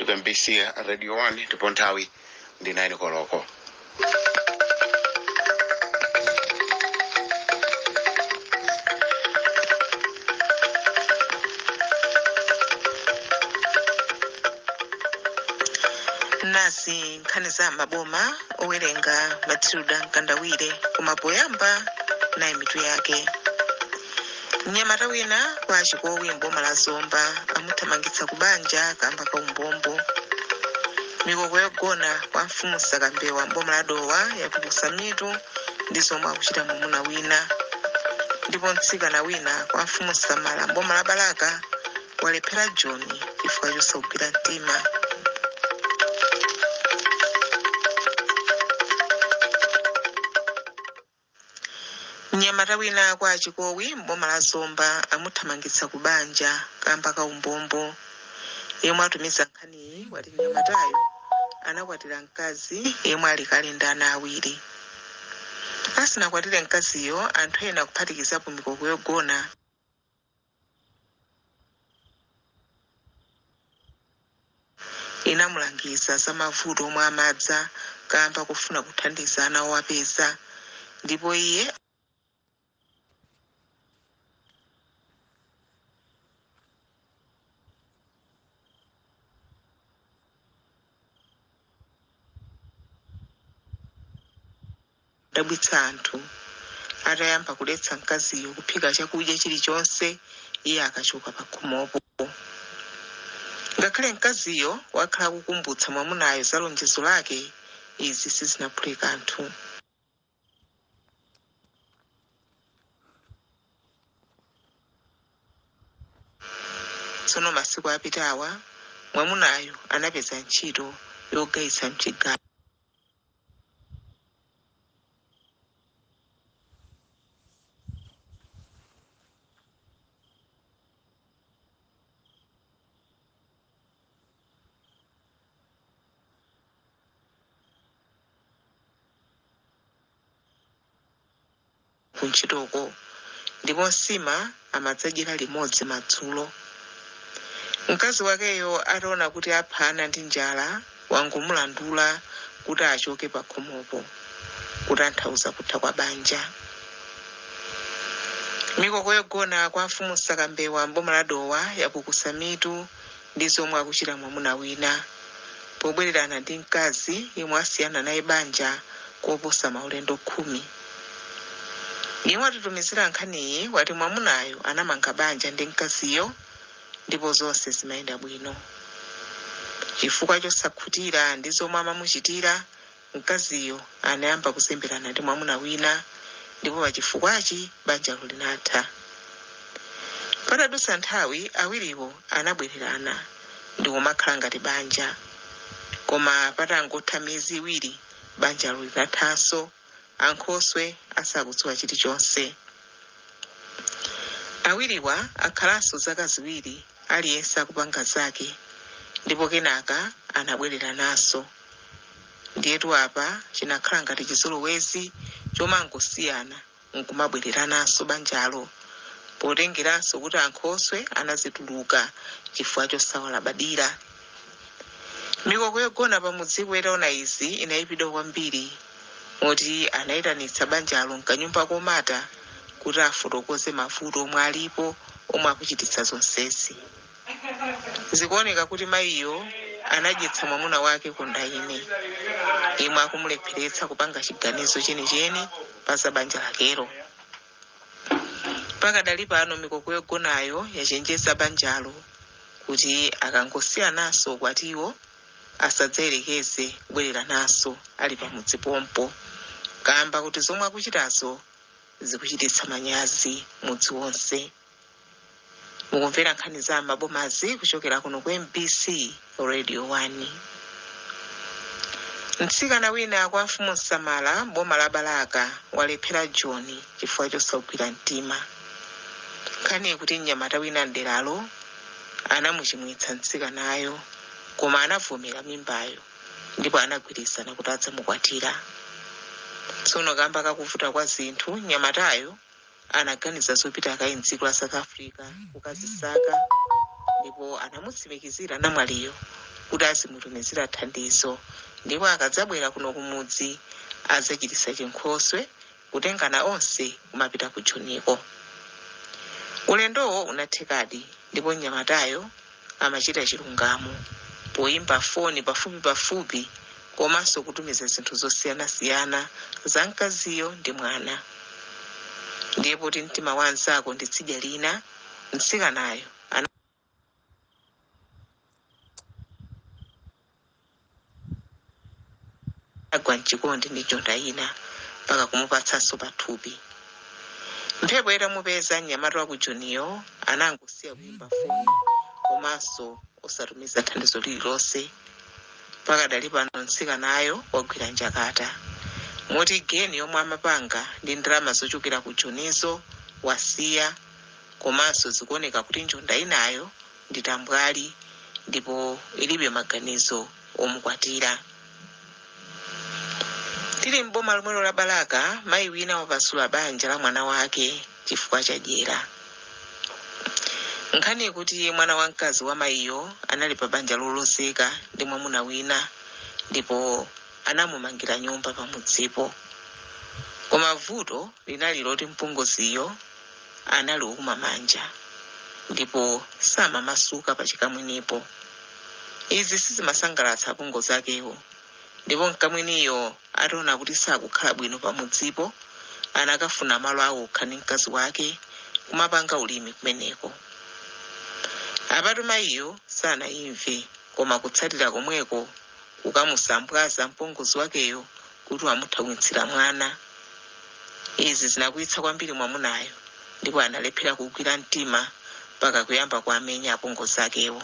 ku MBC Radio 1 ndipo nthawi ndi 9 koloko. Nazi nkhani za maboma owerenga Matilda Nkandawire koma poyamba nayi mitu yake. Mnyamata wina kwa chikowi mboma la Zomba amuthamangitsa kubanja kamba ka umbombo. Mikoko yogona kwa mfumu Sakambewa mboma la Dowa yapukusa mitu ndi zomwe akuchita mwamuna wina. Ndipo mtsikana wina kwa mfumu Samala mboma la Balaka walephera John chifukwa chosagwira mtima. Mnyamata wina kwa chikowi mboma la Zomba amuthamangitsa kubanja kamba ka umbombo. Yemwe atumiza nkhaniyi wati mnyamatayo anakwatira mkazi yemwe ali kale ndi ana awiri. Asinakwatire mkaziyo anthu ena kuphatikizapo mikoko yogona inamulangiza za mavuto omwe amadza kamba kufuna kuthandiza ana owapeza. Ndipo iye dabwitsa anthu atayamba kuletsa mkaziyo kuphika chakudya chilichonse iye akachoka pa khomopo. Ngakhale mkaziyo wakhala kukumbutsa mwamunayo za lonjezo lake, izi sizinaphulika anthu. Tsono masiku apitawa mwamunayo anapeza ntchito yogayitsa mchigawo. Kunchitoko ndipo nsima amadzadyera limodzi madzulo. Mkazi wakeyo ataona kuti aphana ndi njala wangumulandula kuti achoke pa khomopo kutanthauza kutha kwa banja. Mikoko yogona kwa mfumu Sakambewa mboma la Dowa yapukusa mitu ndi zomwe akuchita mwamuna wina pobwererana ndi mkazi yemwe asiyana naye banja koposa maulendo 10. Yemwe atutumizira nkhaniyi wati mwamunayo anamanga banja ndi mkaziyo ndipo zonse zimayenda bwino. Chifukwa chosakhutira ndi zomwe amamuchitira, mkaziyo anayamba kuzemberana ndi mwamuna wina ndipo pachifukwachi banjalo linatha. Patadutsa nthawi awiriwo anabwererana ndi kumakhala ngati banja, koma patangotha miyezi iwiri banjalo linathanso. Ankhoswe asakudziwa chilichonse. Awiriwa akhalanso zaka ziwiri aliyense akupanga zake ndipo kenaka anabwerera naso. Ndiyetu apa chinakhala ngati chizolowezi chomangosiyana nkumabwerera naso banjalo potengeranso kuti ankhoswe anazituluka chifukwa chosawalabadira. Mikoko yogona pamudziko itaona izi inayipidwa kwambiri moti anayitanitsa banjalo mkanyumba komata kuti afotokoze mavuto omwe alipo omwe akuchititsa zonsezi. Zikuoneka kuti mayiyo anadyetsa mwamuna wake kundayime yemwe akumulepheretsa kupanga chiganizo chenicheni pa za banja lakero. Pakadali pano mikoko yogonayo yachenjeza banjalo kuti akangosiyanaso kwatiwo asadzayerekeze kubwerera naso ali pamudzi pompo kamba kuti zomwe akuchitazo zikuchititsa manyazi mudzi wonse. Mukumvera nkhani za mabomazi kuchokera kuno ku MBC Radio 1. Mtsikana wina kwa mfumu Samala boma la Balaka walephera John chifukwa chosagwira mtima. Nkhani kuti mnyamata wina nderalo anamuchimwitsa mtsikanayo koma anavomera mimbayo ndipo anagwirizana kuti adzamukwatira. Tsono kamba kakuvuta kwa zinthu mnyamatayo anaganiza zopita akayi m'dziko la South Africa kukazisaka ndipo anamutsimikizira namwaliyo kuti azimutumizira thandizo, ndipo akadzabwera kuno kumudzi adzachititsa chinkhoswe kutengana onse kumapita ku Joniko. Ulendowo unathekadi ndipo mnyamatayo amachita chilungamo poyimba foni pafupi komanso kutumiza zinthu zosiyanasiyana za mkaziyo ndi mwana. Ndiye poti mtima wa anzako ndi tsidya lina, mtsikanayo anagwa mchikondi ndi njonda ina mpaka kumupatsanso pathupi. Mphepo itamupeza mnyamata wa ku Joniyo anangosiya kuyimba foni komanso osatumiza thandizo lililonse. Pakadali pano mtsikanayo wagwira njakata moti geni yomwe amapanga ndi ndalama zochokera ku Jonizo wasiya, komanso zikuoneka kuti njonda inayo ndi tambwali ndipo ilibe maganizo omukwatira. Tili m'boma lomwelo la Balaka, mayi wina wapasula banja la mwana wake chifukwa cha dyera. Nkhani kuti mwana wa mkazi wa mayiyo anali pa banja lolozeka ndi mwamuna wina ndipo anamumangira nyumba pamudzipo. Koma vuto linali loti mpongoziyo anali wouma manja ndipo samamasuka pa chikamwinipo. Izi sizimasangalatsa apongozi akewo, ndipo mkamwiniyo ataona kuti sakukhala bwino pamudzipo anakafuna malo awo okha ndi mkazi wake kumapanga ulimi kumeneko. Apatu mayiyo sanayimve koma kutsatira komweko kukamusambwaza mpongozi wakeyo kuti wamuthawitsira mwana. Izi zinakwitsa kwambiri mwamunayo ndipo analephera kugwira mtima mpaka kuyamba kuamenya apongozi akewo.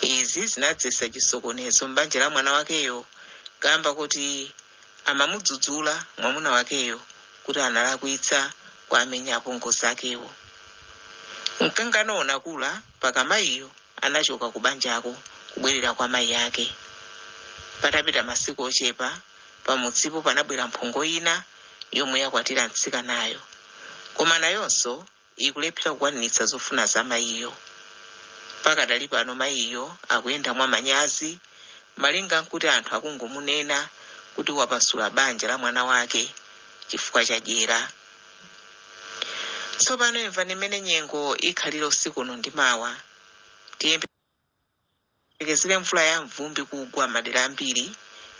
Izi zinadzetsa chisokonezo m'banja la mwana wakeyo kamba kuti amamudzudzula mwamuna wakeyo kuti analakwitsa kuamenya apongozi akewo. Mkangano unakula mpaka mayiyo anachoka ku banjako kubwerera kwa mayi yake. Patapita masiku ochepa pamudzipo panabwera mphongo ina yomwe yakwatira mtsikanayo, koma nayonso ikulephera kukwanitsa zofuna za mayiyo. Pakadali pano mayiyo akuyenda mwa manyazi malinga nkuti anthu akungomunena kuti wapasula banja la mwana wake chifukwa cha dyera. Tsopano imvani mmene nyengo ikhalira usiku uno ndi mawa. Tiyembekezere mvula ya mvumbi kugwa madera ambiri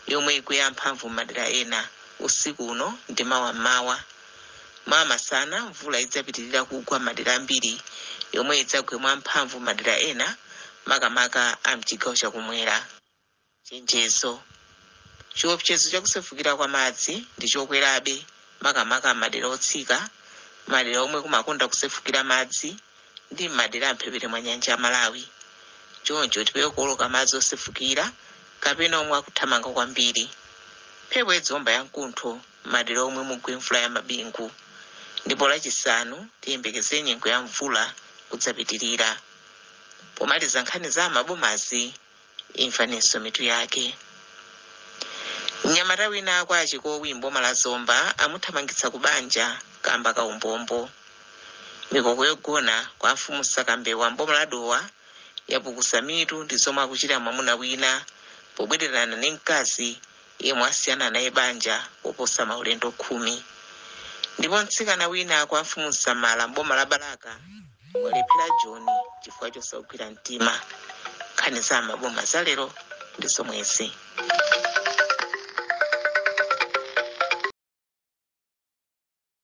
yomwe ikwiya mphamvu madera ena usiku uno ndi mawa mmawa. Mawa masana mvula idzapitirira kugwa madera ambiri yomwe idzagwe mwa mphamvu madera ena makamaka a mchigawo chakumwera. Chenjezo: chiopsezo chakusefukira kwa madzi ndi chokwerabe makamaka madera otsika, madera omwe kumakonda kusefukira madzi ndi madera amphepete mwa nyanja ya Malawi. Choncho tipewe kuoloka madzi osefukira kapena omwe akuthamanga kwambiri. Mphepo idzomba ya mkuntho madera omwe mugwe mvula ya mabingu. Ndipo lachisanu tiyembekezere nyengo ya mvula kudzapitirira. Pomaliza nkhani za mabomazi, imvaninso mitu yake. Mnyamata wina kwa achikowi m'boma la Zomba amuthamangitsa ku banja kamba ka umbombo. Mikoko yogona kwa mfumu Sakambewa m'boma la Dowa yapukusa mitu ndi zomwe akuchita mwamuna wina pobwererana ndi mkazi yemwe asiyana naye banja oposa maulendo 10. Ndipo mtsikana wina kwa mfumu Samala m'boma la Balaka walephera Joni chifukwa chosagwira mtima. Nkhani za maboma za lero ndi zomwezi.